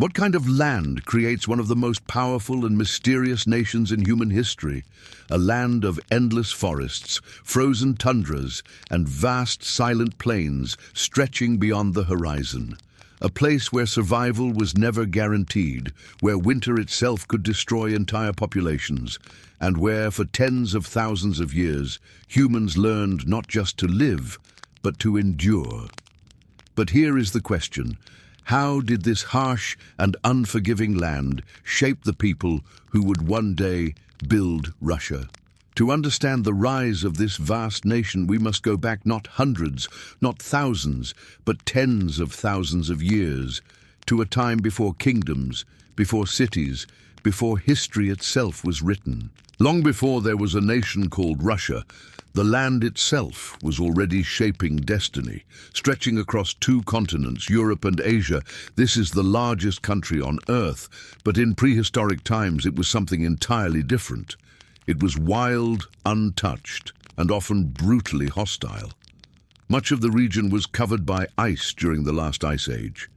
What kind of land creates one of the most powerful and mysterious nations in human history? A land of endless forests, frozen tundras, and vast silent plains stretching beyond the horizon. A place where survival was never guaranteed, where winter itself could destroy entire populations, and where, for tens of thousands of years, humans learned not just to live, but to endure. But here is the question. How did this harsh and unforgiving land shape the people who would one day build Russia? To understand the rise of this vast nation, we must go back not hundreds, not thousands, but tens of thousands of years, to a time before kingdoms, before cities, before history itself was written. Long before there was a nation called Russia, the land itself was already shaping destiny. Stretching across two continents, Europe and Asia, this is the largest country on Earth, but in prehistoric times it was something entirely different. It was wild, untouched, and often brutally hostile. Much of the region was covered by ice during the last ice age,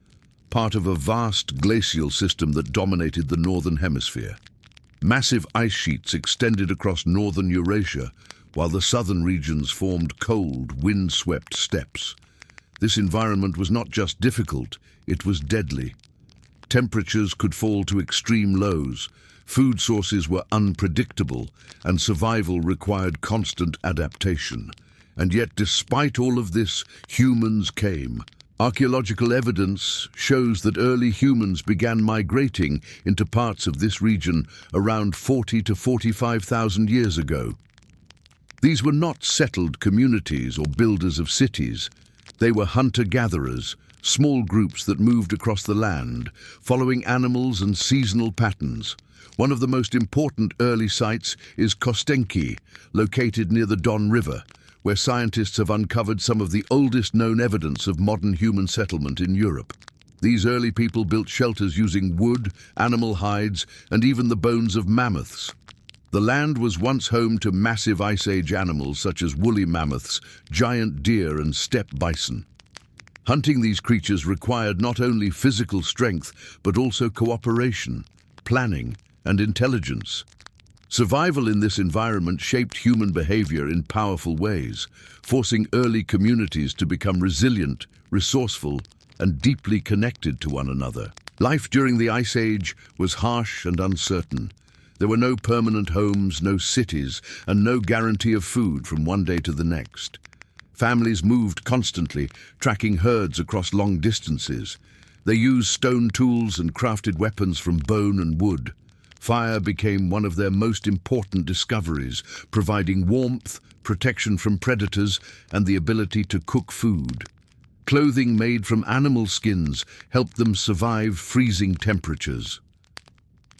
part of a vast glacial system that dominated the northern hemisphere. Massive ice sheets extended across northern Eurasia, while the southern regions formed cold, wind-swept steppes. This environment was not just difficult, it was deadly. Temperatures could fall to extreme lows, food sources were unpredictable, and survival required constant adaptation. And yet, despite all of this, humans came. Archaeological evidence shows that early humans began migrating into parts of this region around 40 to 45,000 years ago. These were not settled communities or builders of cities. They were hunter-gatherers, small groups that moved across the land, following animals and seasonal patterns. One of the most important early sites is Kostenki, located near the Don River, where scientists have uncovered some of the oldest known evidence of modern human settlement in Europe. These early people built shelters using wood, animal hides, and even the bones of mammoths. The land was once home to massive Ice Age animals such as woolly mammoths, giant deer, and steppe bison. Hunting these creatures required not only physical strength, but also cooperation, planning, and intelligence. Survival in this environment shaped human behavior in powerful ways, forcing early communities to become resilient, resourceful, and deeply connected to one another. Life during the Ice Age was harsh and uncertain. There were no permanent homes, no cities, and no guarantee of food from one day to the next. Families moved constantly, tracking herds across long distances. They used stone tools and crafted weapons from bone and wood. Fire became one of their most important discoveries, providing warmth, protection from predators, and the ability to cook food. Clothing made from animal skins helped them survive freezing temperatures.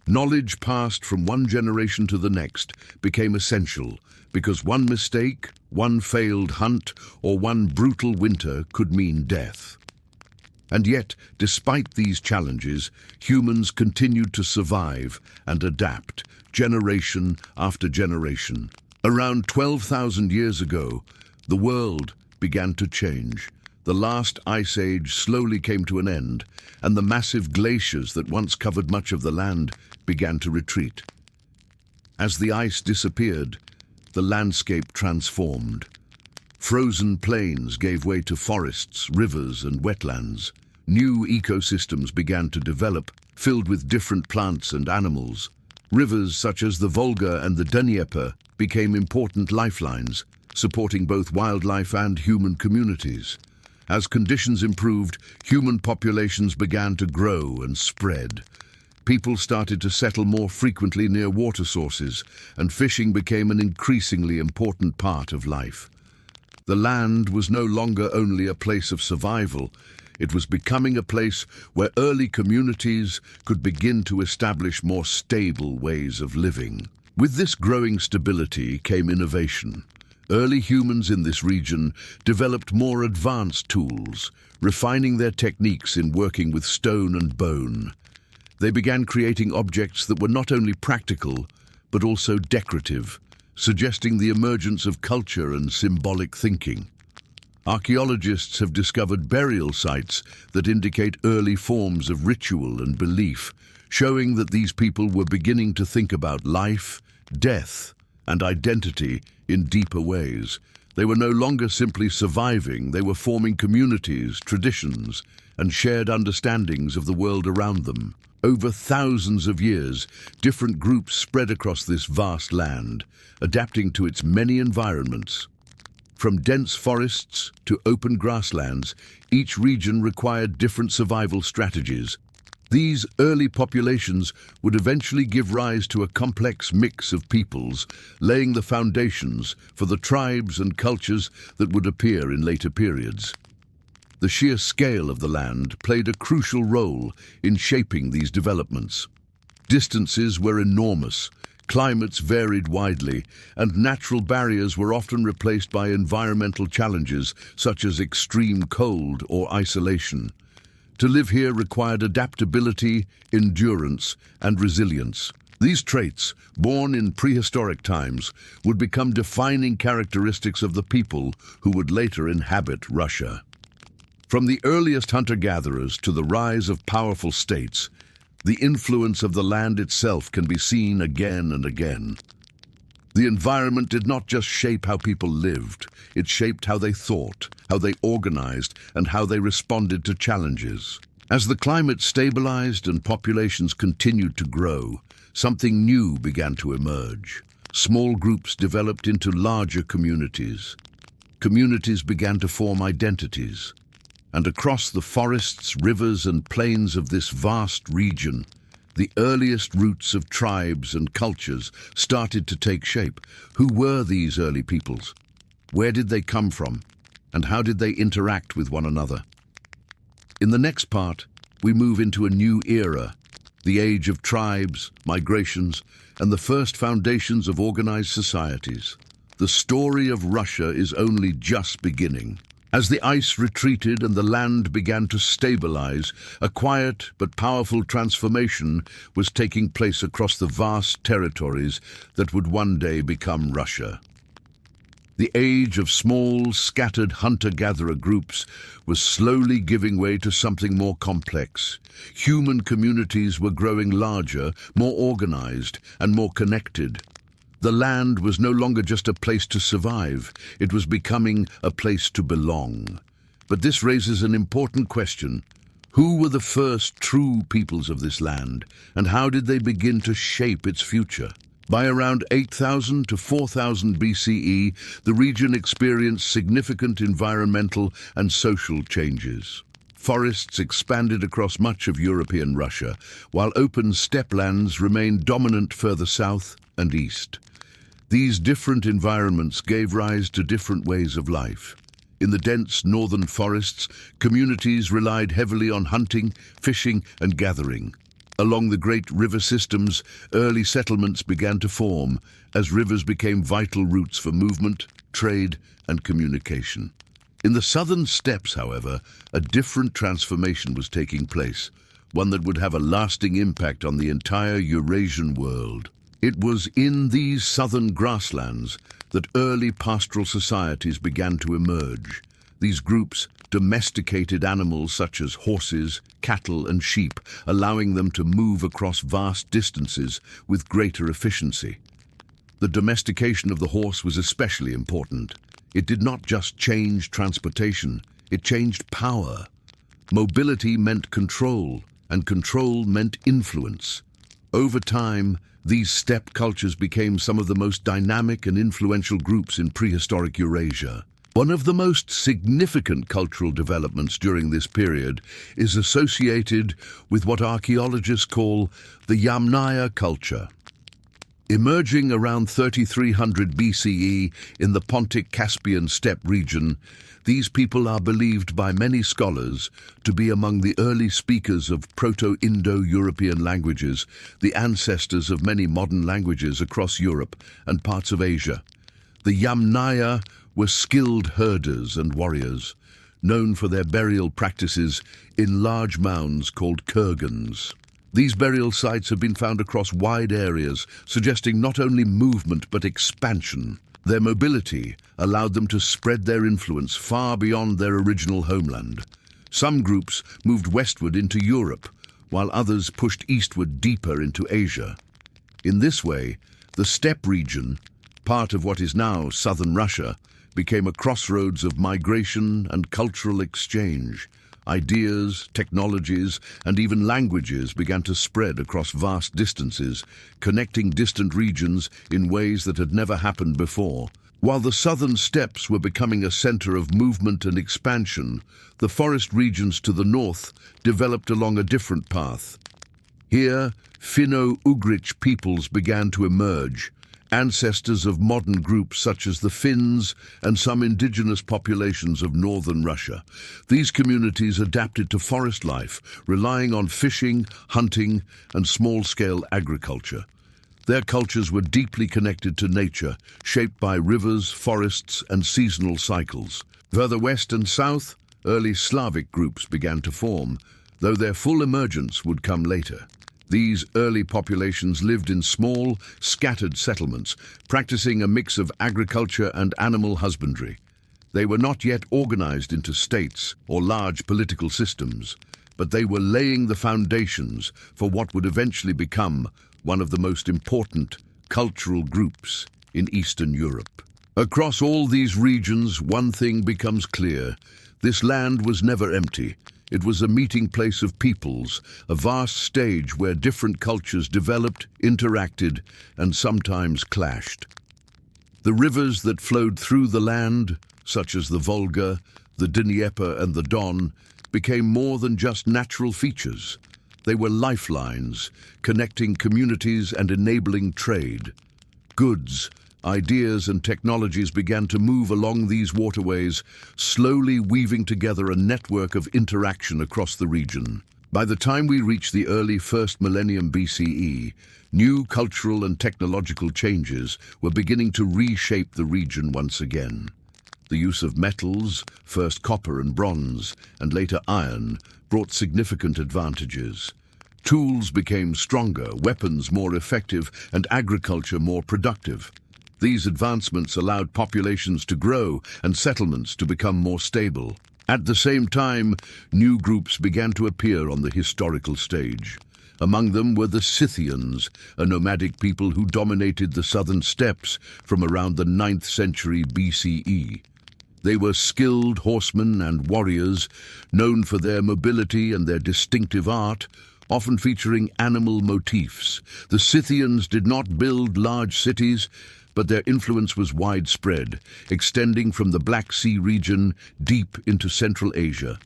Knowledge passed from one generation to the next became essential, because one mistake, one failed hunt, or one brutal winter could mean death. And yet, despite these challenges, humans continued to survive and adapt, generation after generation. Around 12,000 years ago, the world began to change. The last ice age slowly came to an end, and the massive glaciers that once covered much of the land began to retreat. As the ice disappeared, the landscape transformed. Frozen plains gave way to forests, rivers, and wetlands. New ecosystems began to develop, filled with different plants and animals. Rivers such as the Volga and the Dnieper became important lifelines, supporting both wildlife and human communities. As conditions improved, human populations began to grow and spread. People started to settle more frequently near water sources, and fishing became an increasingly important part of life. The land was no longer only a place of survival, it was becoming a place where early communities could begin to establish more stable ways of living. With this growing stability came innovation. Early humans in this region developed more advanced tools, refining their techniques in working with stone and bone. They began creating objects that were not only practical, but also decorative, suggesting the emergence of culture and symbolic thinking. Archaeologists have discovered burial sites that indicate early forms of ritual and belief, showing that these people were beginning to think about life, death, and identity in deeper ways. They were no longer simply surviving, they were forming communities, traditions, and shared understandings of the world around them. Over thousands of years, different groups spread across this vast land, adapting to its many environments. From dense forests to open grasslands, each region required different survival strategies. These early populations would eventually give rise to a complex mix of peoples, laying the foundations for the tribes and cultures that would appear in later periods. The sheer scale of the land played a crucial role in shaping these developments. Distances were enormous, climates varied widely, and natural barriers were often replaced by environmental challenges such as extreme cold or isolation. To live here required adaptability, endurance, and resilience. These traits, born in prehistoric times, would become defining characteristics of the people who would later inhabit Russia. From the earliest hunter-gatherers to the rise of powerful states, the influence of the land itself can be seen again and again. The environment did not just shape how people lived, it shaped how they thought, how they organized, and how they responded to challenges. As the climate stabilized and populations continued to grow, something new began to emerge. Small groups developed into larger communities. Communities began to form identities. And across the forests, rivers, and plains of this vast region, the earliest roots of tribes and cultures started to take shape. Who were these early peoples? Where did they come from? And how did they interact with one another? In the next part, we move into a new era, the age of tribes, migrations, and the first foundations of organized societies. The story of Russia is only just beginning. As the ice retreated and the land began to stabilize, a quiet but powerful transformation was taking place across the vast territories that would one day become Russia. The age of small, scattered hunter-gatherer groups was slowly giving way to something more complex. Human communities were growing larger, more organized, and more connected. The land was no longer just a place to survive, it was becoming a place to belong. But this raises an important question. Who were the first true peoples of this land, and how did they begin to shape its future? By around 8000 to 4000 BCE, the region experienced significant environmental and social changes. Forests expanded across much of European Russia, while open steppe lands remained dominant further south and east. These different environments gave rise to different ways of life. In the dense northern forests, communities relied heavily on hunting, fishing, and gathering. Along the great river systems, early settlements began to form as rivers became vital routes for movement, trade, and communication. In the southern steppes, however, a different transformation was taking place, one that would have a lasting impact on the entire Eurasian world. It was in these southern grasslands that early pastoral societies began to emerge. These groups domesticated animals such as horses, cattle, and sheep, allowing them to move across vast distances with greater efficiency. The domestication of the horse was especially important. It did not just change transportation, it changed power. Mobility meant control, and control meant influence. Over time, these steppe cultures became some of the most dynamic and influential groups in prehistoric Eurasia. One of the most significant cultural developments during this period is associated with what archaeologists call the Yamnaya culture. Emerging around 3300 BCE in the Pontic-Caspian steppe region, these people are believed by many scholars to be among the early speakers of Proto-Indo-European languages, the ancestors of many modern languages across Europe and parts of Asia. The Yamnaya were skilled herders and warriors, known for their burial practices in large mounds called kurgans. These burial sites have been found across wide areas, suggesting not only movement but expansion. Their mobility allowed them to spread their influence far beyond their original homeland. Some groups moved westward into Europe, while others pushed eastward deeper into Asia. In this way, the steppe region, part of what is now southern Russia, became a crossroads of migration and cultural exchange. Ideas, technologies, and even languages began to spread across vast distances, connecting distant regions in ways that had never happened before. While the southern steppes were becoming a center of movement and expansion, the forest regions to the north developed along a different path. Here, Finno-Ugric peoples began to emerge, ancestors of modern groups such as the Finns and some indigenous populations of northern Russia. These communities adapted to forest life, relying on fishing, hunting, and small-scale agriculture. Their cultures were deeply connected to nature, shaped by rivers, forests, and seasonal cycles. Further west and south, early Slavic groups began to form, though their full emergence would come later. These early populations lived in small, scattered settlements, practicing a mix of agriculture and animal husbandry. They were not yet organized into states or large political systems, but they were laying the foundations for what would eventually become one of the most important cultural groups in Eastern Europe. Across all these regions, one thing becomes clear. This land was never empty. It was a meeting place of peoples, a vast stage where different cultures developed, interacted, and sometimes clashed. The rivers that flowed through the land, such as the Volga, the Dnieper, and the Don, became more than just natural features. They were lifelines, connecting communities and enabling trade. Goods, ideas, and technologies began to move along these waterways, slowly weaving together a network of interaction across the region. By the time we reach the early first millennium BCE, new cultural and technological changes were beginning to reshape the region once again. The use of metals, first copper and bronze, and later iron, brought significant advantages. Tools became stronger, weapons more effective, and agriculture more productive. These advancements allowed populations to grow and settlements to become more stable. At the same time, new groups began to appear on the historical stage. Among them were the Scythians, a nomadic people who dominated the southern steppes from around the 9th century BCE. They were skilled horsemen and warriors, known for their mobility and their distinctive art, often featuring animal motifs. The Scythians did not build large cities, but their influence was widespread, extending from the Black Sea region deep into Central Asia.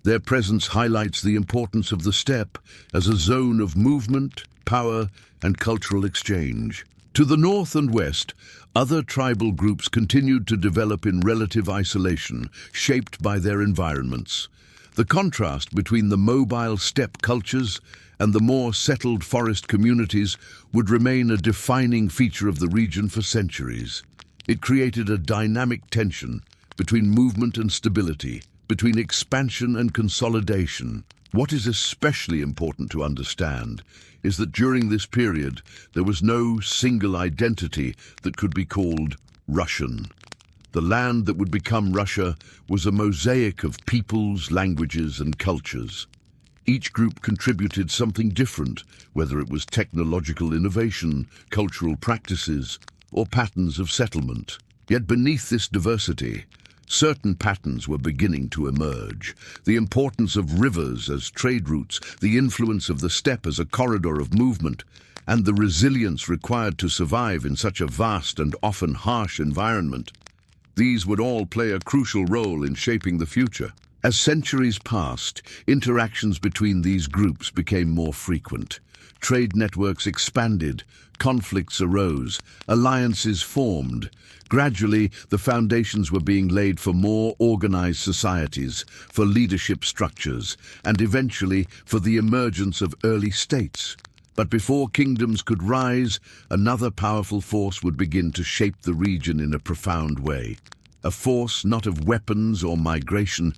Their presence highlights the importance of the steppe as a zone of movement, power, and cultural exchange. To the north and west, other tribal groups continued to develop in relative isolation, shaped by their environments. The contrast between the mobile steppe cultures and the more settled forest communities would remain a defining feature of the region for centuries. It created a dynamic tension between movement and stability, between expansion and consolidation. What is especially important to understand is that during this period, there was no single identity that could be called Russian. The land that would become Russia was a mosaic of peoples, languages, and cultures. Each group contributed something different, whether it was technological innovation, cultural practices, or patterns of settlement. Yet beneath this diversity, certain patterns were beginning to emerge. The importance of rivers as trade routes, the influence of the steppe as a corridor of movement, and the resilience required to survive in such a vast and often harsh environment. These would all play a crucial role in shaping the future. As centuries passed, interactions between these groups became more frequent. Trade networks expanded, conflicts arose, alliances formed. Gradually, the foundations were being laid for more organized societies, for leadership structures, and eventually for the emergence of early states. But before kingdoms could rise, another powerful force would begin to shape the region in a profound way. A force not of weapons or migration,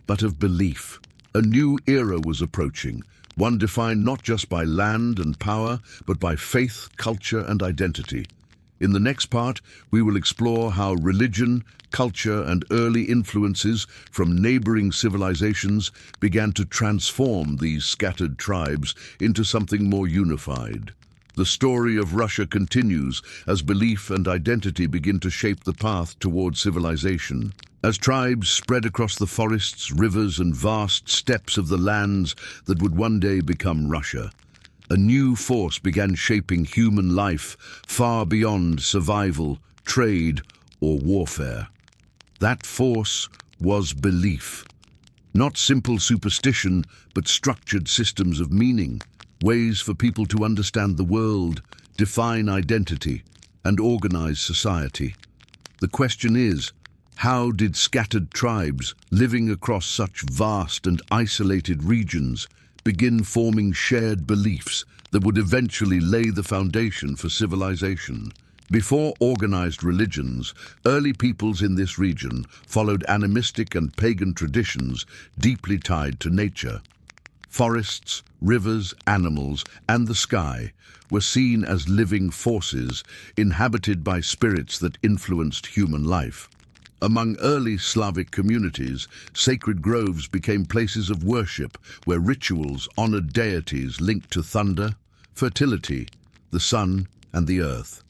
but of belief. A new era was approaching, one defined not just by land and power, but by faith, culture, and identity. In the next part, we will explore how religion, culture, and early influences from neighboring civilizations began to transform these scattered tribes into something more unified. The story of Russia continues as belief and identity begin to shape the path toward civilization. As tribes spread across the forests, rivers, and vast steppes of the lands that would one day become Russia, a new force began shaping human life far beyond survival, trade, or warfare. That force was belief. Not simple superstition, but structured systems of meaning, ways for people to understand the world, define identity, and organize society. The question is, how did scattered tribes living across such vast and isolated regions begin forming shared beliefs that would eventually lay the foundation for civilization? Before organized religions, early peoples in this region followed animistic and pagan traditions deeply tied to nature. Forests, rivers, animals, and the sky were seen as living forces inhabited by spirits that influenced human life. Among early Slavic communities, sacred groves became places of worship where rituals honored deities linked to thunder, fertility, the sun, and the earth.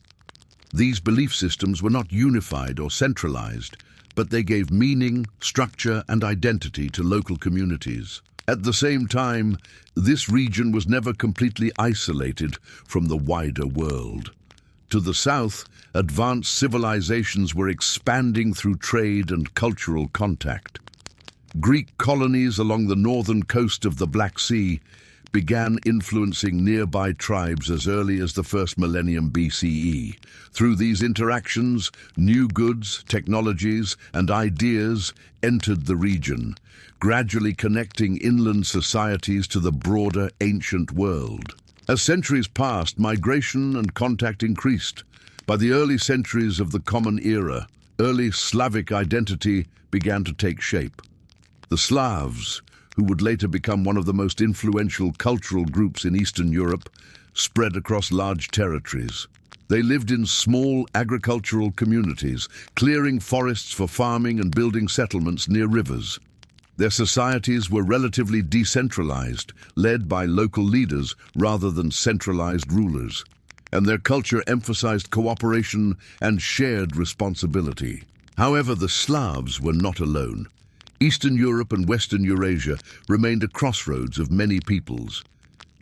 These belief systems were not unified or centralized, but they gave meaning, structure, and identity to local communities. At the same time, this region was never completely isolated from the wider world. To the south, advanced civilizations were expanding through trade and cultural contact. Greek colonies along the northern coast of the Black Sea began influencing nearby tribes as early as the first millennium BCE. Through these interactions, new goods, technologies, and ideas entered the region, gradually connecting inland societies to the broader ancient world. As centuries passed, migration and contact increased. By the early centuries of the Common Era, early Slavic identity began to take shape. The Slavs, who would later become one of the most influential cultural groups in Eastern Europe, spread across large territories. They lived in small agricultural communities, clearing forests for farming and building settlements near rivers. Their societies were relatively decentralized, led by local leaders rather than centralized rulers, and their culture emphasized cooperation and shared responsibility. However, the Slavs were not alone. Eastern Europe and Western Eurasia remained a crossroads of many peoples.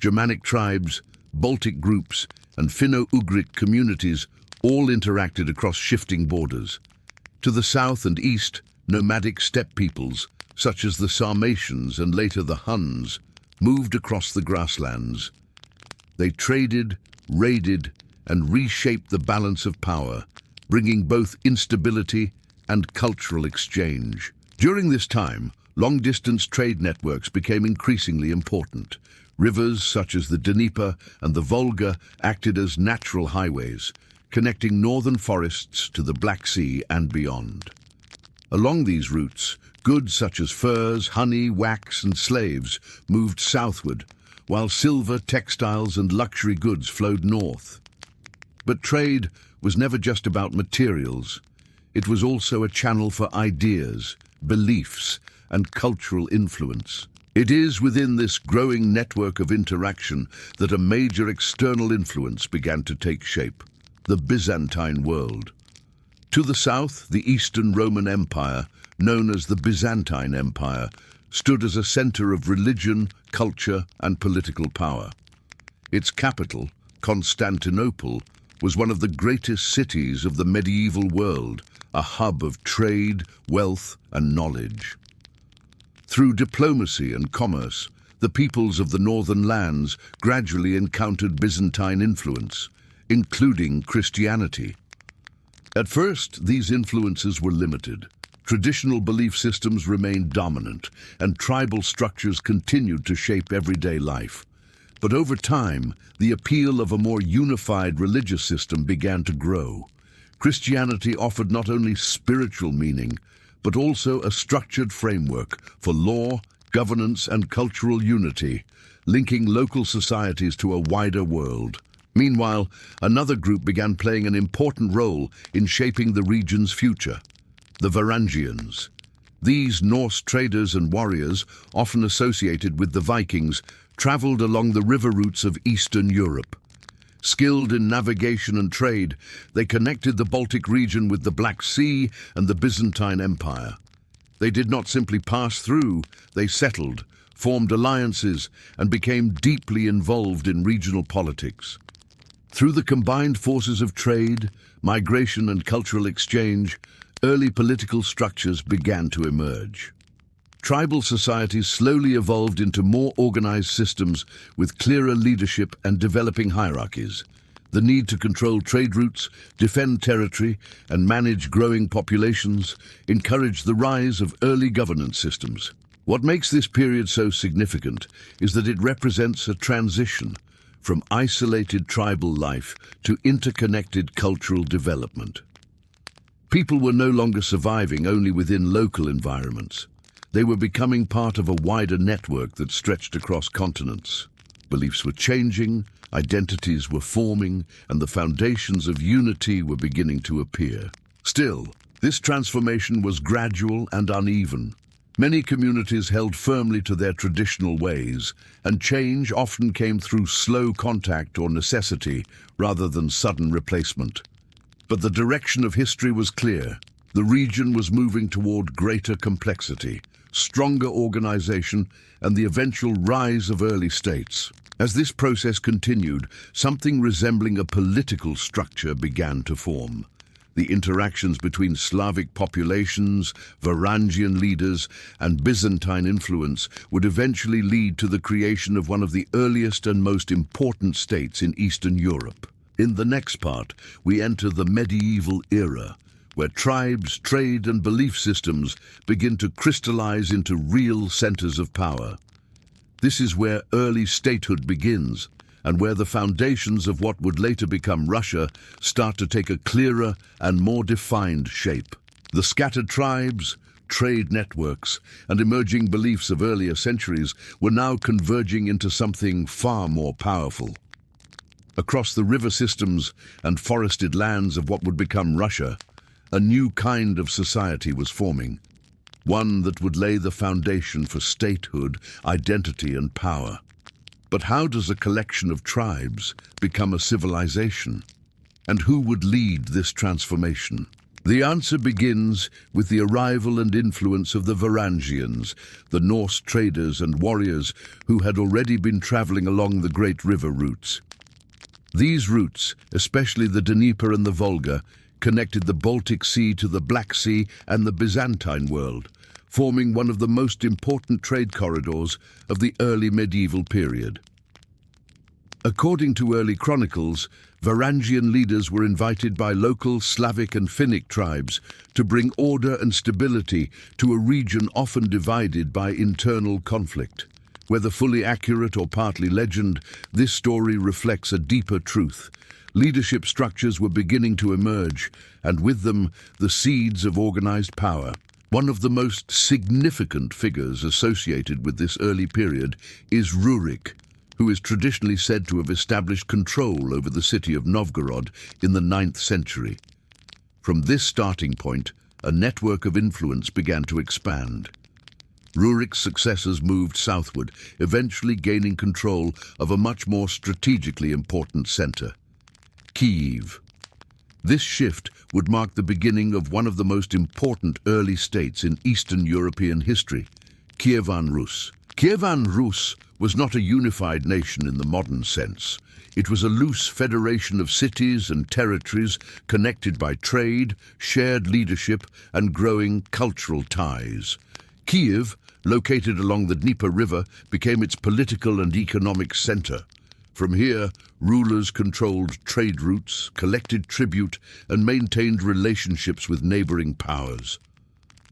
Germanic tribes, Baltic groups, and Finno-Ugric communities all interacted across shifting borders. To the south and east, nomadic steppe peoples, such as the Sarmatians and later the Huns, moved across the grasslands. They traded, raided, and reshaped the balance of power, bringing both instability and cultural exchange. During this time, long-distance trade networks became increasingly important. Rivers such as the Dnieper and the Volga acted as natural highways, connecting northern forests to the Black Sea and beyond. Along these routes, goods such as furs, honey, wax, and slaves moved southward, while silver, textiles, and luxury goods flowed north. But trade was never just about materials. It was also a channel for ideas, beliefs, and cultural influence. It is within this growing network of interaction that a major external influence began to take shape: the Byzantine world. To the south, the Eastern Roman Empire, known as the Byzantine Empire, stood as a center of religion, culture, and political power. Its capital, Constantinople, was one of the greatest cities of the medieval world, a hub of trade, wealth, and knowledge. Through diplomacy and commerce, the peoples of the northern lands gradually encountered Byzantine influence, including Christianity. At first, these influences were limited. Traditional belief systems remained dominant, and tribal structures continued to shape everyday life. But over time, the appeal of a more unified religious system began to grow. Christianity offered not only spiritual meaning, but also a structured framework for law, governance, and cultural unity, linking local societies to a wider world. Meanwhile, another group began playing an important role in shaping the region's future: the Varangians. These Norse traders and warriors, often associated with the Vikings, traveled along the river routes of Eastern Europe. Skilled in navigation and trade, they connected the Baltic region with the Black Sea and the Byzantine Empire. They did not simply pass through, they settled, formed alliances, and became deeply involved in regional politics. Through the combined forces of trade, migration, and cultural exchange, early political structures began to emerge. Tribal societies slowly evolved into more organized systems with clearer leadership and developing hierarchies. The need to control trade routes, defend territory, and manage growing populations encouraged the rise of early governance systems. What makes this period so significant is that it represents a transition from isolated tribal life to interconnected cultural development. People were no longer surviving only within local environments. They were becoming part of a wider network that stretched across continents. Beliefs were changing, identities were forming, and the foundations of unity were beginning to appear. Still, this transformation was gradual and uneven. Many communities held firmly to their traditional ways, and change often came through slow contact or necessity rather than sudden replacement. But the direction of history was clear. The region was moving toward greater complexity, stronger organization, and the eventual rise of early states. As this process continued, something resembling a political structure began to form. The interactions between Slavic populations, Varangian leaders, and Byzantine influence would eventually lead to the creation of one of the earliest and most important states in Eastern Europe. In the next part, we enter the medieval era, where tribes, trade, and belief systems begin to crystallize into real centers of power. This is where early statehood begins, and where the foundations of what would later become Russia start to take a clearer and more defined shape. The scattered tribes, trade networks, and emerging beliefs of earlier centuries were now converging into something far more powerful. Across the river systems and forested lands of what would become Russia, a new kind of society was forming, one that would lay the foundation for statehood, identity, and power. But how does a collection of tribes become a civilization? And who would lead this transformation? The answer begins with the arrival and influence of the Varangians, the Norse traders and warriors who had already been traveling along the great river routes. These routes, especially the Dnieper and the Volga, connected the Baltic Sea to the Black Sea and the Byzantine world, forming one of the most important trade corridors of the early medieval period. According to early chronicles, Varangian leaders were invited by local Slavic and Finnic tribes to bring order and stability to a region often divided by internal conflict. Whether fully accurate or partly legend, this story reflects a deeper truth. Leadership structures were beginning to emerge, and with them, the seeds of organized power. One of the most significant figures associated with this early period is Rurik, who is traditionally said to have established control over the city of Novgorod in the 9th century. From this starting point, a network of influence began to expand. Rurik's successors moved southward, eventually gaining control of a much more strategically important center, Kyiv. This shift would mark the beginning of one of the most important early states in Eastern European history, Kievan Rus. Kievan Rus was not a unified nation in the modern sense. It was a loose federation of cities and territories connected by trade, shared leadership, and growing cultural ties. Kiev, located along the Dnieper River, became its political and economic center. From here, rulers controlled trade routes, collected tribute, and maintained relationships with neighboring powers.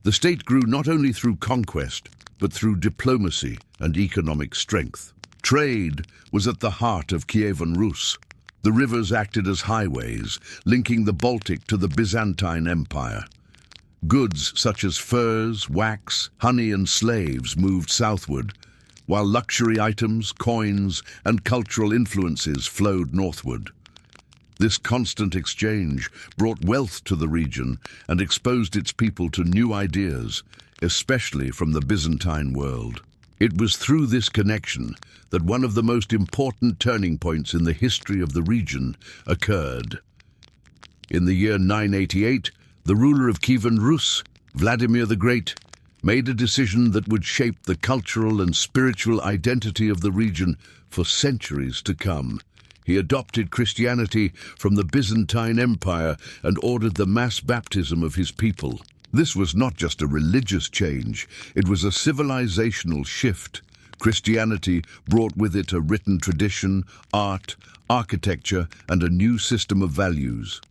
The state grew not only through conquest, but through diplomacy and economic strength. Trade was at the heart of Kievan Rus. The rivers acted as highways, linking the Baltic to the Byzantine Empire. Goods such as furs, wax, honey, and slaves moved southward, while luxury items, coins, and cultural influences flowed northward. This constant exchange brought wealth to the region and exposed its people to new ideas, especially from the Byzantine world. It was through this connection that one of the most important turning points in the history of the region occurred. In the year 988, the ruler of Kievan Rus, Vladimir the Great, made a decision that would shape the cultural and spiritual identity of the region for centuries to come. He adopted Christianity from the Byzantine Empire and ordered the mass baptism of his people. This was not just a religious change, it was a civilizational shift. Christianity brought with it a written tradition, art, architecture, and a new system of values.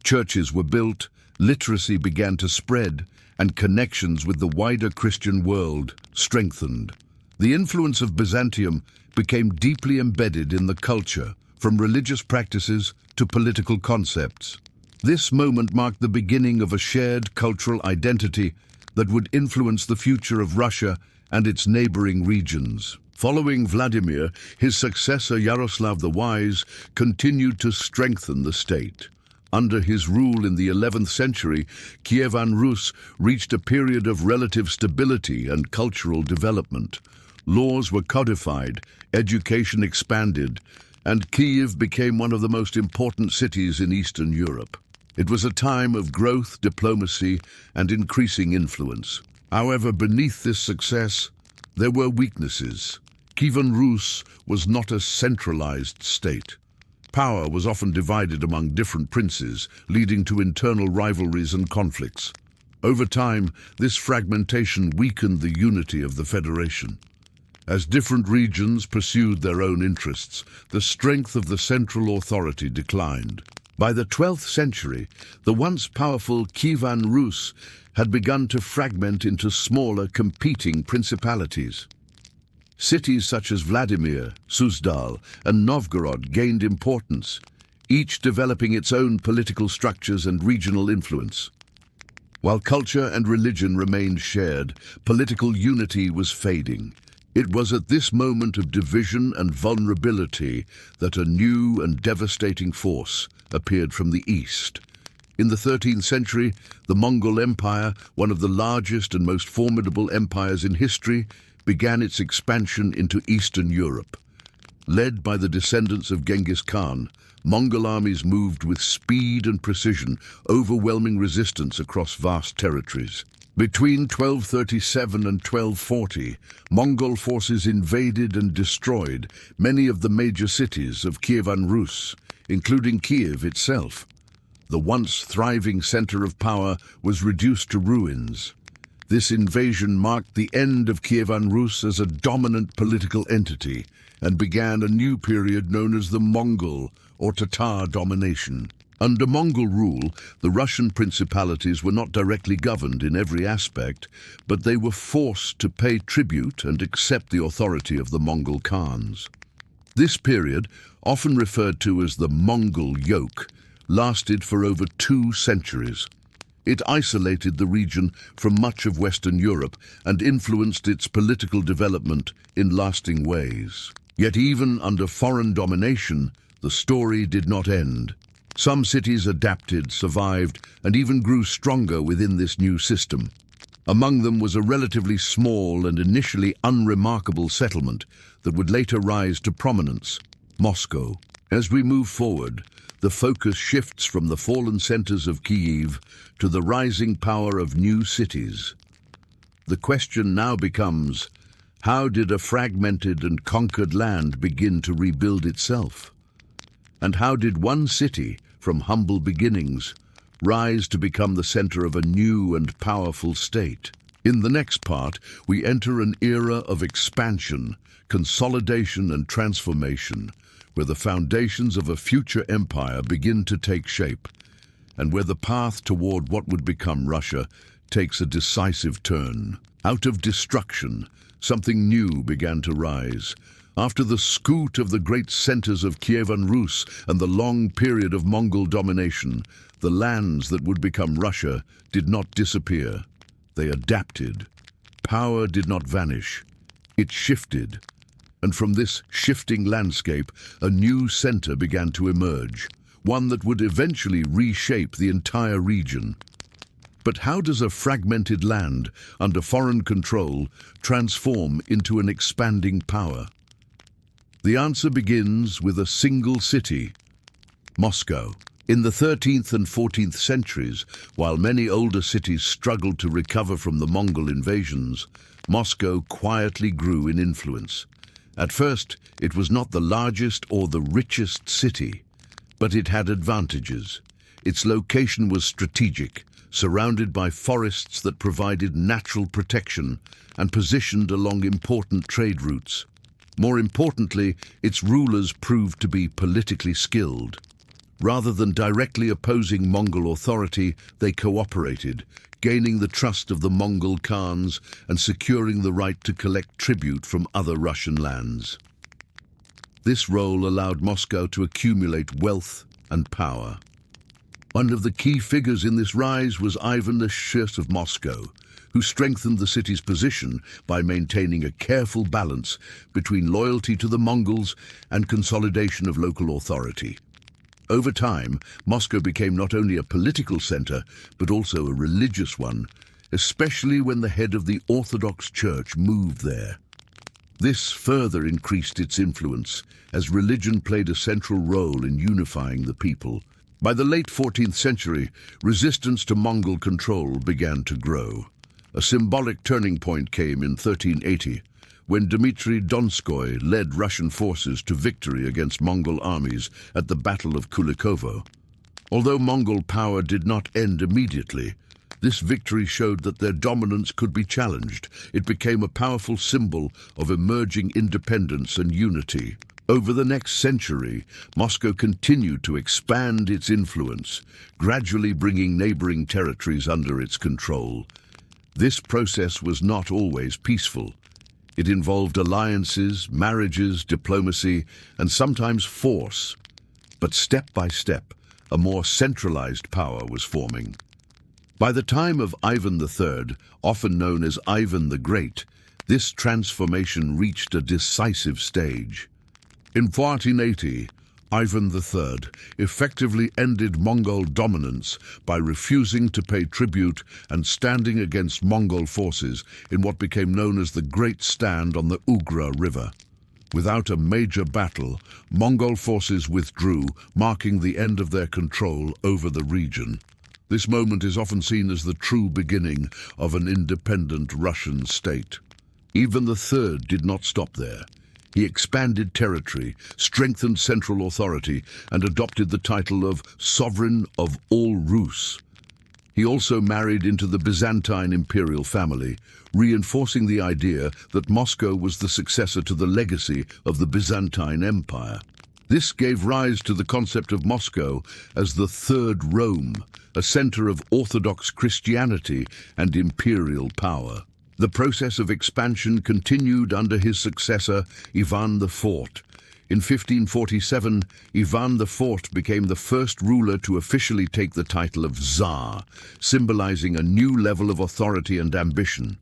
Churches were built, literacy began to spread, and connections with the wider Christian world strengthened. The influence of Byzantium became deeply embedded in the culture, from religious practices to political concepts. This moment marked the beginning of a shared cultural identity that would influence the future of Russia and its neighboring regions. Following Vladimir, his successor Yaroslav the Wise continued to strengthen the state. Under his rule in the 11th century, Kievan Rus reached a period of relative stability and cultural development. Laws were codified, education expanded, and Kiev became one of the most important cities in Eastern Europe. It was a time of growth, diplomacy, and increasing influence. However, beneath this success, there were weaknesses. Kievan Rus was not a centralized state. Power was often divided among different princes, leading to internal rivalries and conflicts. Over time, this fragmentation weakened the unity of the federation. As different regions pursued their own interests, the strength of the central authority declined. By the 12th century, the once powerful Kievan Rus had begun to fragment into smaller, competing principalities. Cities such as Vladimir, Suzdal, and Novgorod gained importance, each developing its own political structures and regional influence. While culture and religion remained shared, political unity was fading. It was at this moment of division and vulnerability that a new and devastating force appeared from the east. In the 13th century, the Mongol Empire, one of the largest and most formidable empires in history, began its expansion into Eastern Europe. Led by the descendants of Genghis Khan, Mongol armies moved with speed and precision, overwhelming resistance across vast territories. Between 1237 and 1240, Mongol forces invaded and destroyed many of the major cities of Kievan Rus, including Kiev itself. The once thriving center of power was reduced to ruins. This invasion marked the end of Kievan Rus as a dominant political entity and began a new period known as the Mongol or Tatar domination. Under Mongol rule, the Russian principalities were not directly governed in every aspect, but they were forced to pay tribute and accept the authority of the Mongol Khans. This period, often referred to as the Mongol yoke, lasted for over 2 centuries. It isolated the region from much of Western Europe and influenced its political development in lasting ways. Yet even under foreign domination, the story did not end. Some cities adapted, survived, and even grew stronger within this new system. Among them was a relatively small and initially unremarkable settlement that would later rise to prominence, Moscow. As we move forward, the focus shifts from the fallen centers of Kiev to the rising power of new cities. The question now becomes, how did a fragmented and conquered land begin to rebuild itself? And how did one city, from humble beginnings, rise to become the center of a new and powerful state? In the next part, we enter an era of expansion, consolidation, and transformation, where the foundations of a future empire begin to take shape, and where the path toward what would become Russia takes a decisive turn. Out of destruction, something new began to rise. After the scoot of the great centers of Kievan Rus and the long period of Mongol domination, the lands that would become Russia did not disappear. They adapted. Power did not vanish. It shifted, and from this shifting landscape, a new center began to emerge, one that would eventually reshape the entire region. But how does a fragmented land under foreign control transform into an expanding power? The answer begins with a single city, Moscow. In the 13th and 14th centuries, while many older cities struggled to recover from the Mongol invasions, Moscow quietly grew in influence. At first, it was not the largest or the richest city, but it had advantages. Its location was strategic, surrounded by forests that provided natural protection and positioned along important trade routes. More importantly, its rulers proved to be politically skilled. Rather than directly opposing Mongol authority, they cooperated, gaining the trust of the Mongol Khans and securing the right to collect tribute from other Russian lands. This role allowed Moscow to accumulate wealth and power. One of the key figures in this rise was Ivan the Shut of Moscow, who strengthened the city's position by maintaining a careful balance between loyalty to the Mongols and consolidation of local authority. Over time, Moscow became not only a political center, but also a religious one, especially when the head of the Orthodox Church moved there. This further increased its influence, as religion played a central role in unifying the people. By the late 14th century, resistance to Mongol control began to grow. A symbolic turning point came in 1380, when Dmitry Donskoy led Russian forces to victory against Mongol armies at the Battle of Kulikovo. Although Mongol power did not end immediately, this victory showed that their dominance could be challenged. It became a powerful symbol of emerging independence and unity. Over the next century, Moscow continued to expand its influence, gradually bringing neighboring territories under its control. This process was not always peaceful. It involved alliances, marriages, diplomacy, and sometimes force. But step by step, a more centralized power was forming. By the time of Ivan III, often known as Ivan the Great, this transformation reached a decisive stage. In 1480, Ivan III effectively ended Mongol dominance by refusing to pay tribute and standing against Mongol forces in what became known as the Great Stand on the Ugra River. Without a major battle, Mongol forces withdrew, marking the end of their control over the region. This moment is often seen as the true beginning of an independent Russian state. Ivan III did not stop there. He expanded territory, strengthened central authority, and adopted the title of Sovereign of all Rus. He also married into the Byzantine imperial family, reinforcing the idea that Moscow was the successor to the legacy of the Byzantine Empire. This gave rise to the concept of Moscow as the Third Rome, a center of Orthodox Christianity and imperial power. The process of expansion continued under his successor, Ivan IV. In 1547, Ivan IV became the first ruler to officially take the title of Tsar, symbolizing a new level of authority and ambition.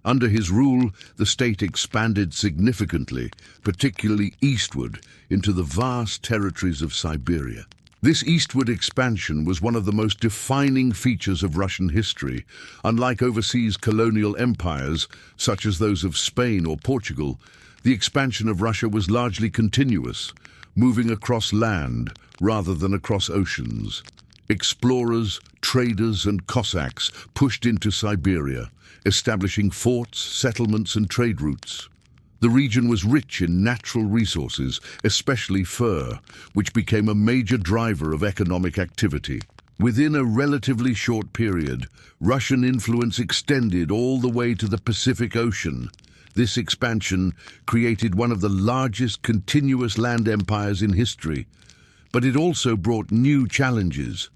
Under his rule, the state expanded significantly, particularly eastward, into the vast territories of Siberia. This eastward expansion was one of the most defining features of Russian history. Unlike overseas colonial empires, such as those of Spain or Portugal, the expansion of Russia was largely continuous, moving across land rather than across oceans. Explorers, traders, and Cossacks pushed into Siberia, establishing forts, settlements, and trade routes. The region was rich in natural resources, especially fur, which became a major driver of economic activity. Within a relatively short period, Russian influence extended all the way to the Pacific Ocean. This expansion created one of the largest continuous land empires in history, but it also brought new challenges.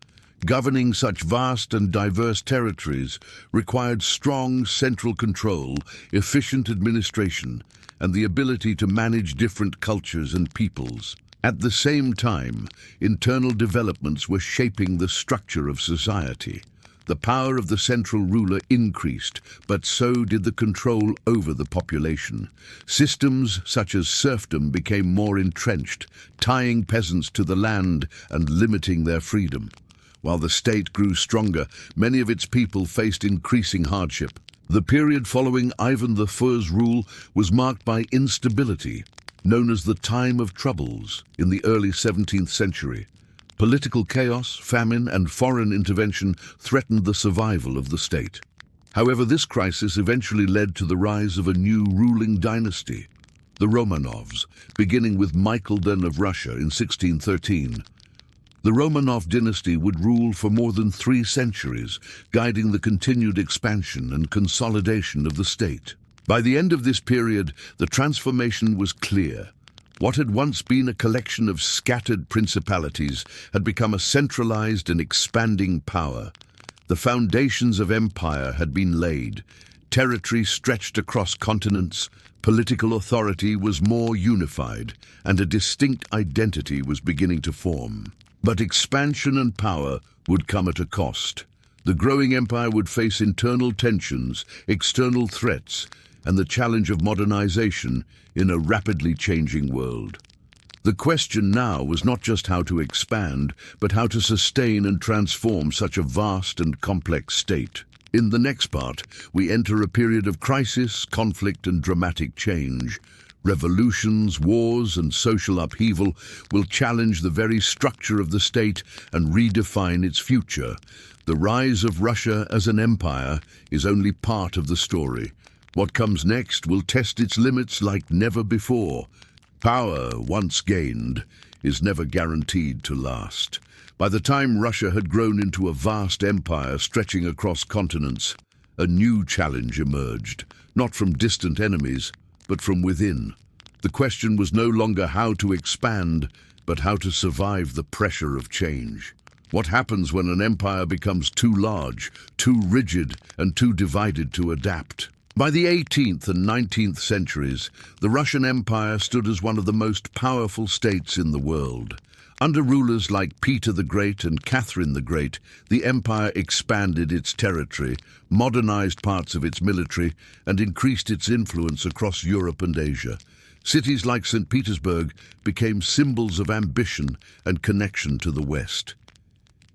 Governing such vast and diverse territories required strong central control, efficient administration, and the ability to manage different cultures and peoples. At the same time, internal developments were shaping the structure of society. The power of the central ruler increased, but so did the control over the population. Systems such as serfdom became more entrenched, tying peasants to the land and limiting their freedom. While the state grew stronger, many of its people faced increasing hardship. The period following Ivan IV's rule was marked by instability, known as the Time of Troubles in the early 17th century. Political chaos, famine, and foreign intervention threatened the survival of the state. However, this crisis eventually led to the rise of a new ruling dynasty, the Romanovs, beginning with Michael I of Russia in 1613. The Romanov dynasty would rule for more than 3 centuries, guiding the continued expansion and consolidation of the state. By the end of this period, the transformation was clear. What had once been a collection of scattered principalities had become a centralized and expanding power. The foundations of empire had been laid. Territory stretched across continents, political authority was more unified, and a distinct identity was beginning to form. But expansion and power would come at a cost. The growing empire would face internal tensions, external threats, and the challenge of modernization in a rapidly changing world. The question now was not just how to expand, but how to sustain and transform such a vast and complex state. In the next part, we enter a period of crisis, conflict, and dramatic change. Revolutions, wars, and social upheaval will challenge the very structure of the state and redefine its future. The rise of Russia as an empire is only part of the story. What comes next will test its limits like never before. Power, once gained, is never guaranteed to last. By the time Russia had grown into a vast empire stretching across continents, a new challenge emerged, not from distant enemies, but from within. The question was no longer how to expand, but how to survive the pressure of change. What happens when an empire becomes too large, too rigid, and too divided to adapt? By the 18th and 19th centuries, the Russian Empire stood as one of the most powerful states in the world. Under rulers like Peter the Great and Catherine the Great, the empire expanded its territory, modernized parts of its military, and increased its influence across Europe and Asia. Cities like St. Petersburg became symbols of ambition and connection to the West.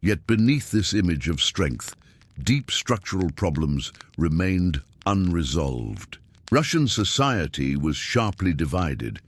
Yet beneath this image of strength, deep structural problems remained unresolved. Russian society was sharply divided.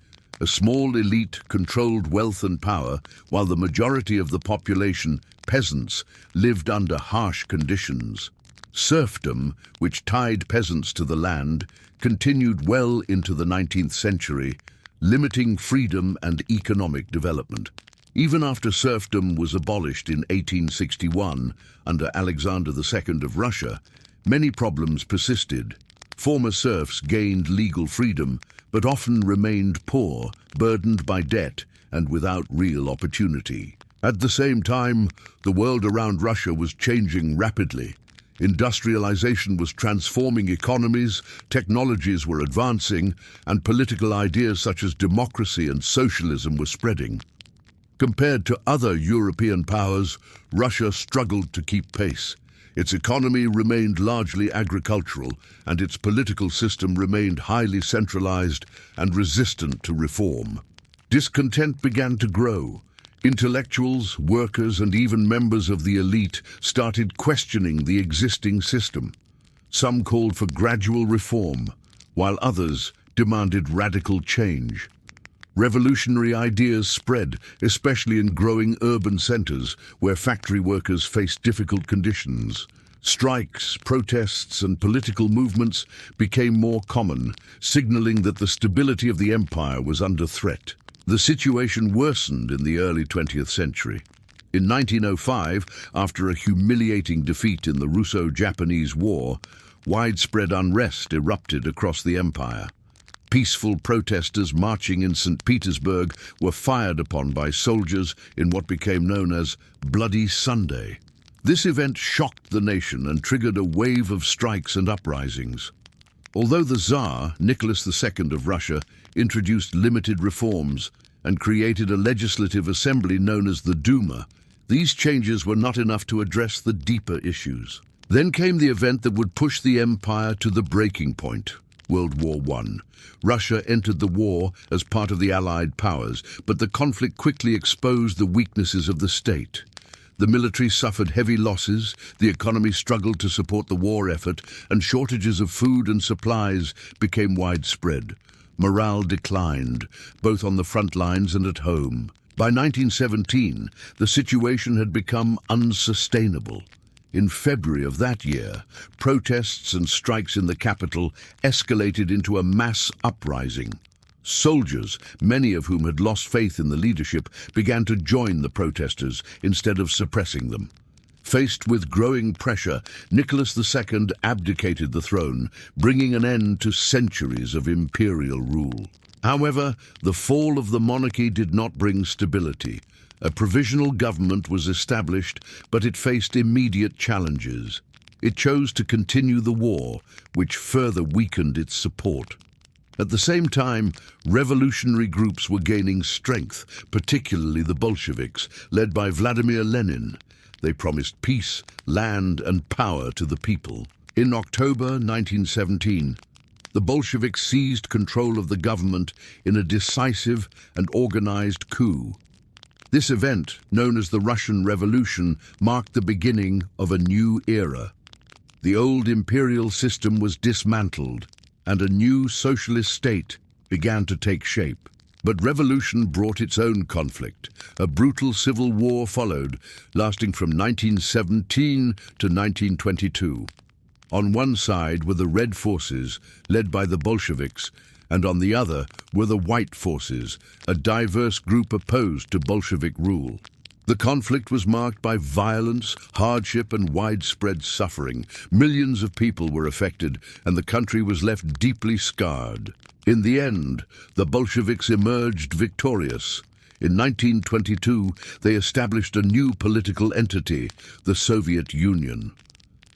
A small elite controlled wealth and power, while the majority of the population, peasants, lived under harsh conditions. Serfdom, which tied peasants to the land, continued well into the 19th century, limiting freedom and economic development. Even after serfdom was abolished in 1861 under Alexander II of Russia, many problems persisted. Former serfs gained legal freedom, but often remained poor, burdened by debt, and without real opportunity. At the same time, the world around Russia was changing rapidly. Industrialization was transforming economies, technologies were advancing, and political ideas such as democracy and socialism were spreading. Compared to other European powers, Russia struggled to keep pace. Its economy remained largely agricultural, and its political system remained highly centralized and resistant to reform. Discontent began to grow. Intellectuals, workers, and even members of the elite started questioning the existing system. Some called for gradual reform, while others demanded radical change. Revolutionary ideas spread, especially in growing urban centers where factory workers faced difficult conditions. Strikes, protests, and political movements became more common, signaling that the stability of the empire was under threat. The situation worsened in the early 20th century. In 1905, after a humiliating defeat in the Russo-Japanese War, widespread unrest erupted across the empire. Peaceful protesters marching in St. Petersburg were fired upon by soldiers in what became known as Bloody Sunday. This event shocked the nation and triggered a wave of strikes and uprisings. Although the Tsar, Nicholas II of Russia, introduced limited reforms and created a legislative assembly known as the Duma, these changes were not enough to address the deeper issues. Then came the event that would push the empire to the breaking point, World War I. Russia entered the war as part of the Allied powers, but the conflict quickly exposed the weaknesses of the state. The military suffered heavy losses, the economy struggled to support the war effort, and shortages of food and supplies became widespread. Morale declined, both on the front lines and at home. By 1917, the situation had become unsustainable. In February of that year, protests and strikes in the capital escalated into a mass uprising. Soldiers, many of whom had lost faith in the leadership, began to join the protesters instead of suppressing them. Faced with growing pressure, Nicholas II abdicated the throne, bringing an end to centuries of imperial rule. However, the fall of the monarchy did not bring stability. A provisional government was established, but it faced immediate challenges. It chose to continue the war, which further weakened its support. At the same time, revolutionary groups were gaining strength, particularly the Bolsheviks, led by Vladimir Lenin. They promised peace, land, and power to the people. In October 1917, the Bolsheviks seized control of the government in a decisive and organized coup. This event, known as the Russian Revolution, marked the beginning of a new era. The old imperial system was dismantled, and a new socialist state began to take shape. But revolution brought its own conflict. A brutal civil war followed, lasting from 1917 to 1922. On one side were the Red Forces, led by the Bolsheviks, and on the other were the White Forces, a diverse group opposed to Bolshevik rule. The conflict was marked by violence, hardship, and widespread suffering. Millions of people were affected, and the country was left deeply scarred. In the end, the Bolsheviks emerged victorious. In 1922, they established a new political entity, the Soviet Union.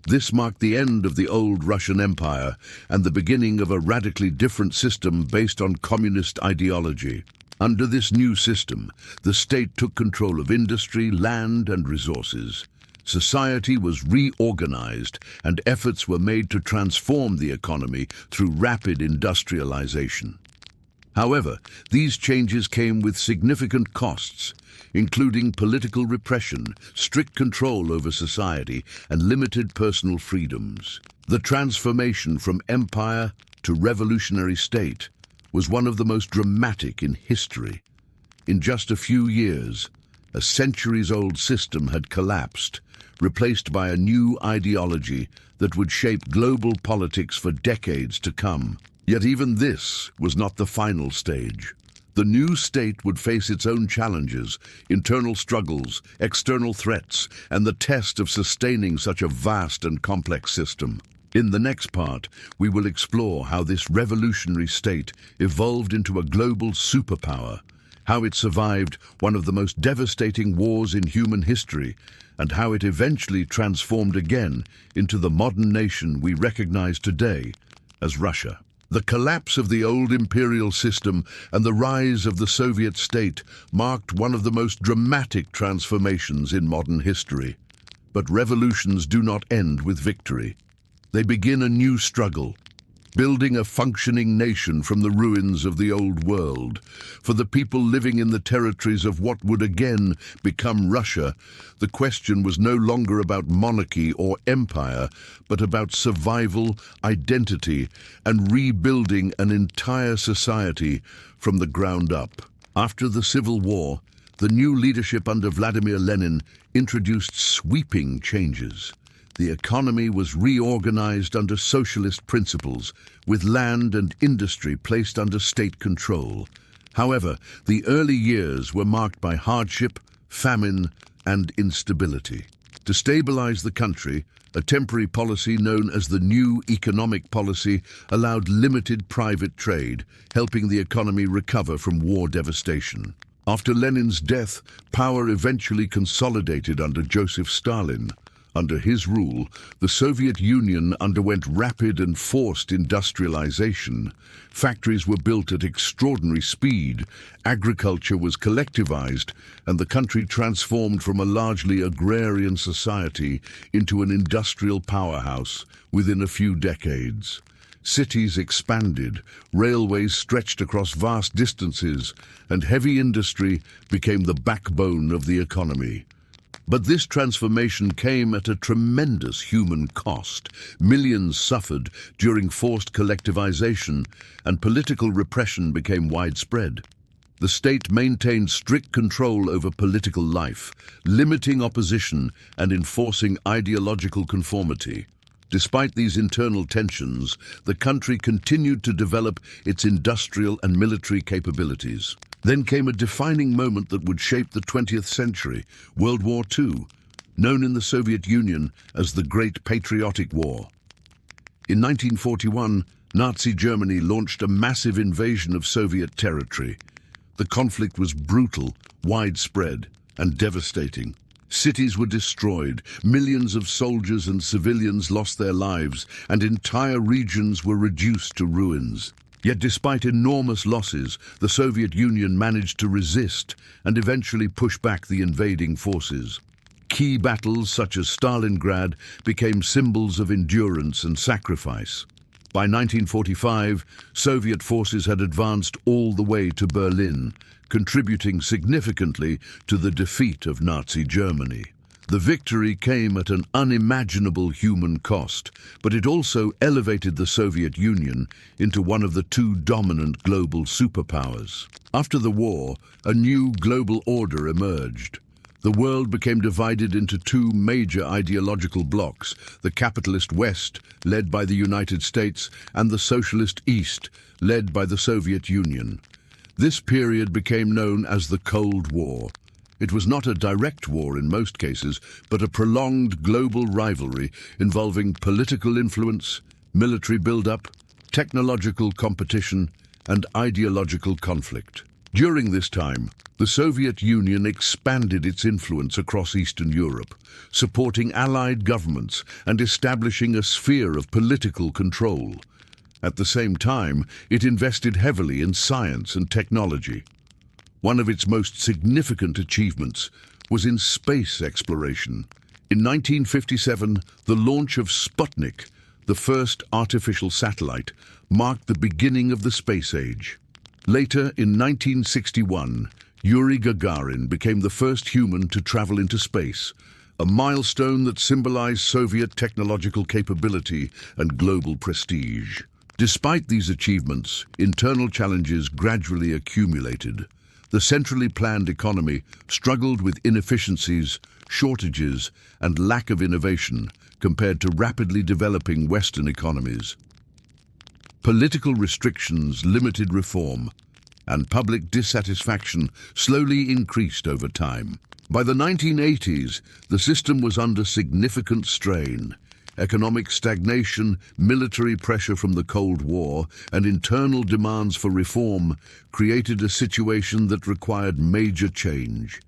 This marked the end of the old Russian Empire and the beginning of a radically different system based on communist ideology. Under this new system, the state took control of industry, land, and resources. Society was reorganized, and efforts were made to transform the economy through rapid industrialization. However, these changes came with significant costs, including political repression, strict control over society, and limited personal freedoms. The transformation from empire to revolutionary state was one of the most dramatic in history. In just a few years, a centuries-old system had collapsed, replaced by a new ideology that would shape global politics for decades to come. Yet even this was not the final stage. The new state would face its own challenges, internal struggles, external threats, and the test of sustaining such a vast and complex system. In the next part, we will explore how this revolutionary state evolved into a global superpower, how it survived one of the most devastating wars in human history, and how it eventually transformed again into the modern nation we recognize today as Russia. The collapse of the old imperial system and the rise of the Soviet state marked one of the most dramatic transformations in modern history. But revolutions do not end with victory. They begin a new struggle, building a functioning nation from the ruins of the old world. For the people living in the territories of what would again become Russia, the question was no longer about monarchy or empire, but about survival, identity, and rebuilding an entire society from the ground up. After the Civil War, the new leadership under Vladimir Lenin introduced sweeping changes. The economy was reorganized under socialist principles, with land and industry placed under state control. However, the early years were marked by hardship, famine, and instability. To stabilize the country, a temporary policy known as the New Economic Policy allowed limited private trade, helping the economy recover from war devastation. After Lenin's death, power eventually consolidated under Joseph Stalin. Under his rule, the Soviet Union underwent rapid and forced industrialization. Factories were built at extraordinary speed, agriculture was collectivized, and the country transformed from a largely agrarian society into an industrial powerhouse within a few decades. Cities expanded, railways stretched across vast distances, and heavy industry became the backbone of the economy. But this transformation came at a tremendous human cost. Millions suffered during forced collectivization, and political repression became widespread. The state maintained strict control over political life, limiting opposition and enforcing ideological conformity. Despite these internal tensions, the country continued to develop its industrial and military capabilities. Then came a defining moment that would shape the 20th century, World War II, known in the Soviet Union as the Great Patriotic War. In 1941, Nazi Germany launched a massive invasion of Soviet territory. The conflict was brutal, widespread, and devastating. Cities were destroyed, millions of soldiers and civilians lost their lives, and entire regions were reduced to ruins. Yet despite enormous losses, the Soviet Union managed to resist and eventually push back the invading forces. Key battles such as Stalingrad became symbols of endurance and sacrifice. By 1945, Soviet forces had advanced all the way to Berlin, contributing significantly to the defeat of Nazi Germany. The victory came at an unimaginable human cost, but it also elevated the Soviet Union into one of the two dominant global superpowers. After the war, a new global order emerged. The world became divided into two major ideological blocs, the capitalist West, led by the United States, and the socialist East, led by the Soviet Union. This period became known as the Cold War. It was not a direct war in most cases, but a prolonged global rivalry involving political influence, military buildup, technological competition, and ideological conflict. During this time, the Soviet Union expanded its influence across Eastern Europe, supporting allied governments and establishing a sphere of political control. At the same time, it invested heavily in science and technology. One of its most significant achievements was in space exploration. In 1957, the launch of Sputnik, the first artificial satellite, marked the beginning of the space age. Later, in 1961, Yuri Gagarin became the first human to travel into space, a milestone that symbolized Soviet technological capability and global prestige. Despite these achievements, internal challenges gradually accumulated. The centrally planned economy struggled with inefficiencies, shortages, and lack of innovation compared to rapidly developing Western economies. Political restrictions limited reform, and public dissatisfaction slowly increased over time. By the 1980s, the system was under significant strain. Economic stagnation, military pressure from the Cold War, and internal demands for reform created a situation that required major change.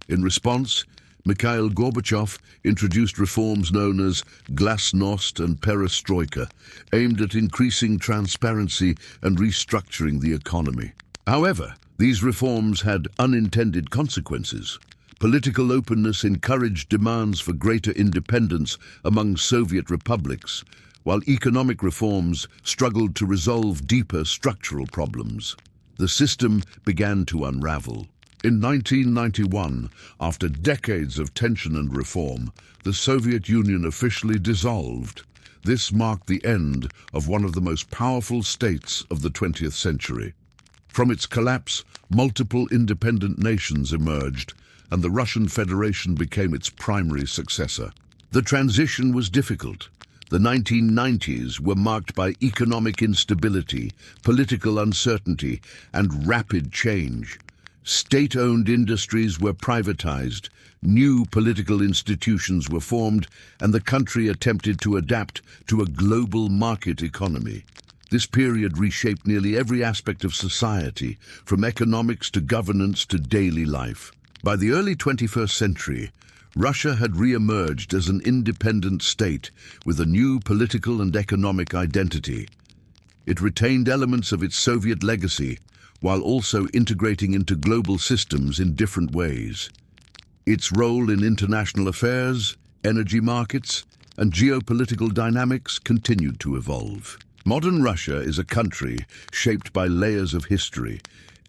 In response, Mikhail Gorbachev introduced reforms known as glasnost and perestroika, aimed at increasing transparency and restructuring the economy. However, these reforms had unintended consequences. Political openness encouraged demands for greater independence among Soviet republics, while economic reforms struggled to resolve deeper structural problems. The system began to unravel. In 1991, after decades of tension and reform, the Soviet Union officially dissolved. This marked the end of one of the most powerful states of the 20th century. From its collapse, multiple independent nations emerged, and the Russian Federation became its primary successor. The transition was difficult. The 1990s were marked by economic instability, political uncertainty, and rapid change. State-owned industries were privatized, new political institutions were formed, and the country attempted to adapt to a global market economy. This period reshaped nearly every aspect of society, from economics to governance to daily life. By the early 21st century, Russia had re-emerged as an independent state with a new political and economic identity. It retained elements of its Soviet legacy, while also integrating into global systems in different ways. Its role in international affairs, energy markets, and geopolitical dynamics continued to evolve. Modern Russia is a country shaped by layers of history: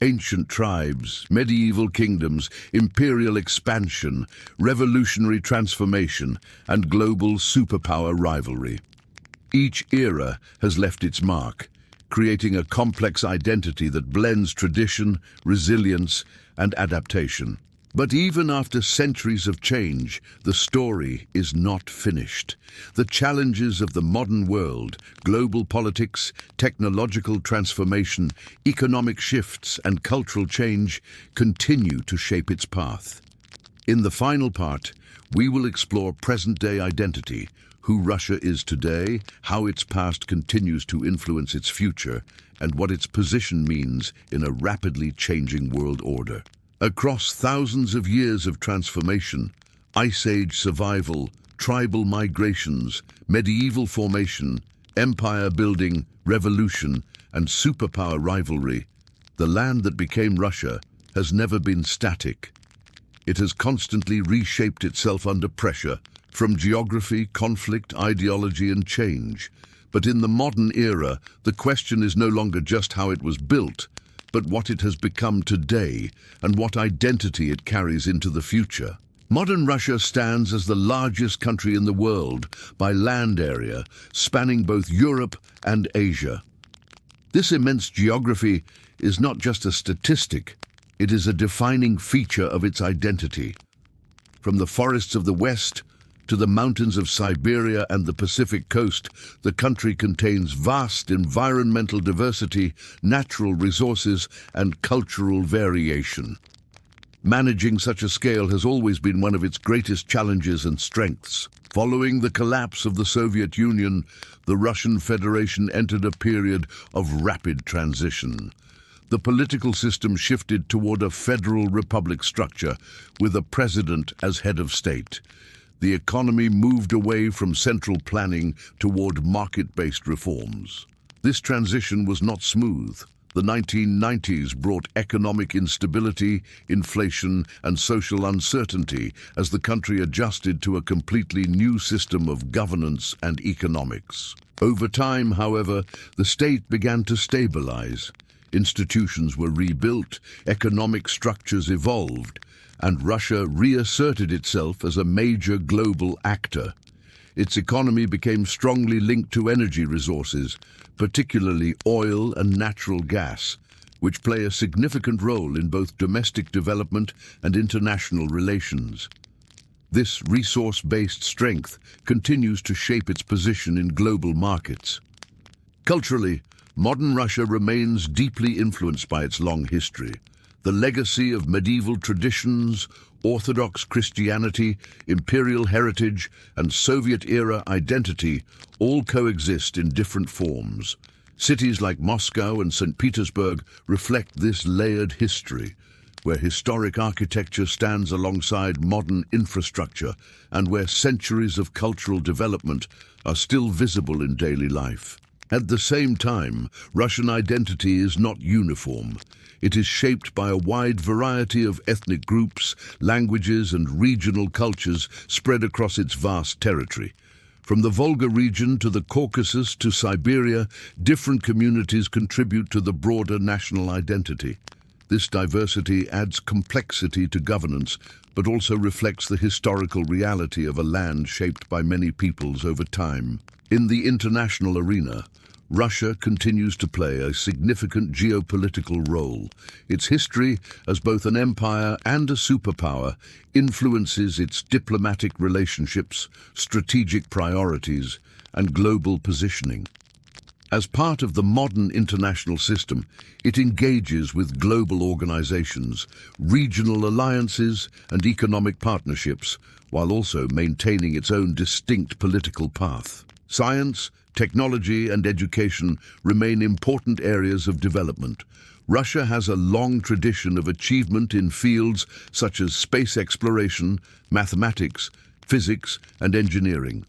ancient tribes, medieval kingdoms, imperial expansion, revolutionary transformation, and global superpower rivalry. Each era has left its mark, creating a complex identity that blends tradition, resilience, and adaptation. But even after centuries of change, the story is not finished. The challenges of the modern world, global politics, technological transformation, economic shifts, and cultural change continue to shape its path. In the final part, we will explore present-day identity, who Russia is today, how its past continues to influence its future, and what its position means in a rapidly changing world order. Across thousands of years of transformation, Ice Age survival, tribal migrations, medieval formation, empire building, revolution, and superpower rivalry, the land that became Russia has never been static. It has constantly reshaped itself under pressure, from geography, conflict, ideology, and change. But in the modern era, the question is no longer just how it was built, but what it has become today and what identity it carries into the future. Modern Russia stands as the largest country in the world by land area, spanning both Europe and Asia. This immense geography is not just a statistic, it is a defining feature of its identity. From the forests of the West to the mountains of Siberia and the Pacific coast, the country contains vast environmental diversity, natural resources, and cultural variation. Managing such a scale has always been one of its greatest challenges and strengths. Following the collapse of the Soviet Union, the Russian Federation entered a period of rapid transition. The political system shifted toward a federal republic structure, with a president as head of state. The economy moved away from central planning toward market-based reforms. This transition was not smooth. The 1990s brought economic instability, inflation, and social uncertainty as the country adjusted to a completely new system of governance and economics. Over time, however, the state began to stabilize. Institutions were rebuilt, economic structures evolved, and Russia reasserted itself as a major global actor. Its economy became strongly linked to energy resources, particularly oil and natural gas, which play a significant role in both domestic development and international relations. This resource-based strength continues to shape its position in global markets. Culturally, modern Russia remains deeply influenced by its long history. The legacy of medieval traditions, Orthodox Christianity, imperial heritage, and Soviet-era identity all coexist in different forms. Cities like Moscow and St. Petersburg reflect this layered history, where historic architecture stands alongside modern infrastructure and where centuries of cultural development are still visible in daily life. At the same time, Russian identity is not uniform. It is shaped by a wide variety of ethnic groups, languages, and regional cultures spread across its vast territory. From the Volga region to the Caucasus to Siberia, different communities contribute to the broader national identity. This diversity adds complexity to governance, but also reflects the historical reality of a land shaped by many peoples over time. In the international arena, Russia continues to play a significant geopolitical role. Its history as both an empire and a superpower influences its diplomatic relationships, strategic priorities, and global positioning. As part of the modern international system, it engages with global organizations, regional alliances, and economic partnerships, while also maintaining its own distinct political path. Science, technology, and education remain important areas of development. Russia has a long tradition of achievement in fields such as space exploration, mathematics, physics, and engineering.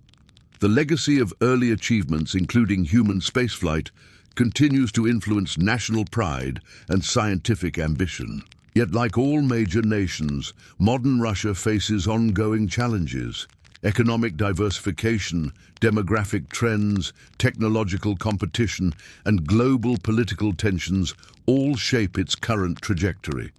The legacy of early achievements, including human spaceflight, continues to influence national pride and scientific ambition. Yet, like all major nations, modern Russia faces ongoing challenges. Economic diversification, demographic trends, technological competition, and global political tensions all shape its current trajectory.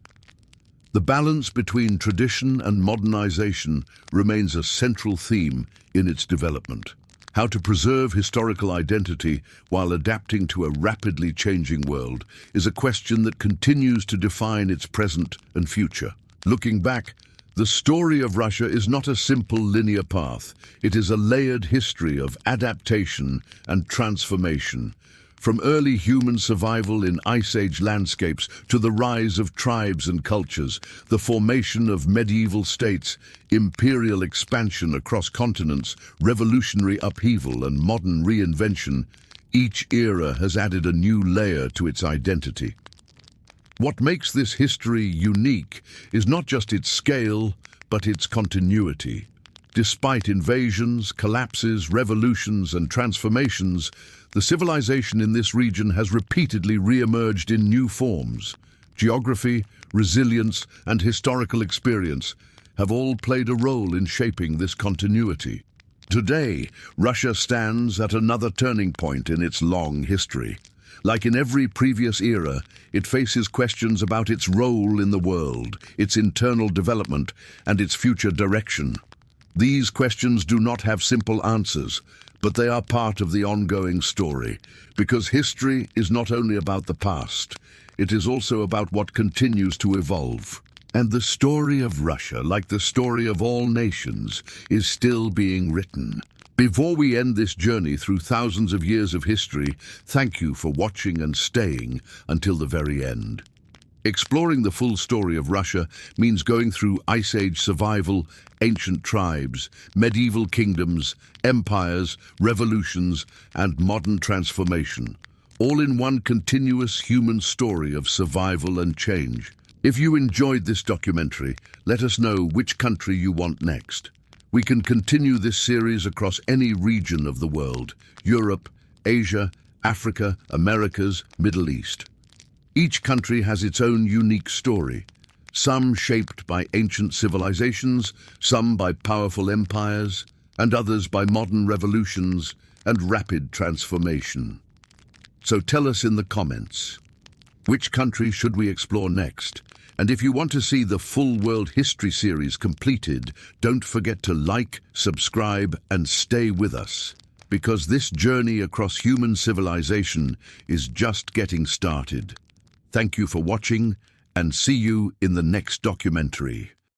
The balance between tradition and modernization remains a central theme in its development. How to preserve historical identity while adapting to a rapidly changing world is a question that continues to define its present and future. Looking back, the story of Russia is not a simple linear path. It is a layered history of adaptation and transformation. From early human survival in Ice Age landscapes to the rise of tribes and cultures, the formation of medieval states, imperial expansion across continents, revolutionary upheaval and modern reinvention, each era has added a new layer to its identity. What makes this history unique is not just its scale, but its continuity. Despite invasions, collapses, revolutions, and transformations, the civilization in this region has repeatedly re-emerged in new forms. Geography, resilience, and historical experience have all played a role in shaping this continuity. Today, Russia stands at another turning point in its long history. Like in every previous era, it faces questions about its role in the world, its internal development, and its future direction. These questions do not have simple answers, but they are part of the ongoing story, because history is not only about the past, it is also about what continues to evolve. And the story of Russia, like the story of all nations, is still being written. Before we end this journey through thousands of years of history, thank you for watching and staying until the very end. Exploring the full story of Russia means going through Ice Age survival, ancient tribes, medieval kingdoms, empires, revolutions, and modern transformation, all in one continuous human story of survival and change. If you enjoyed this documentary, let us know which country you want next. We can continue this series across any region of the world: Europe, Asia, Africa, Americas, Middle East. Each country has its own unique story, some shaped by ancient civilizations, some by powerful empires, and others by modern revolutions and rapid transformation. So tell us in the comments, which country should we explore next? And if you want to see the full World History series completed, don't forget to like, subscribe, and stay with us, because this journey across human civilization is just getting started. Thank you for watching, and see you in the next documentary.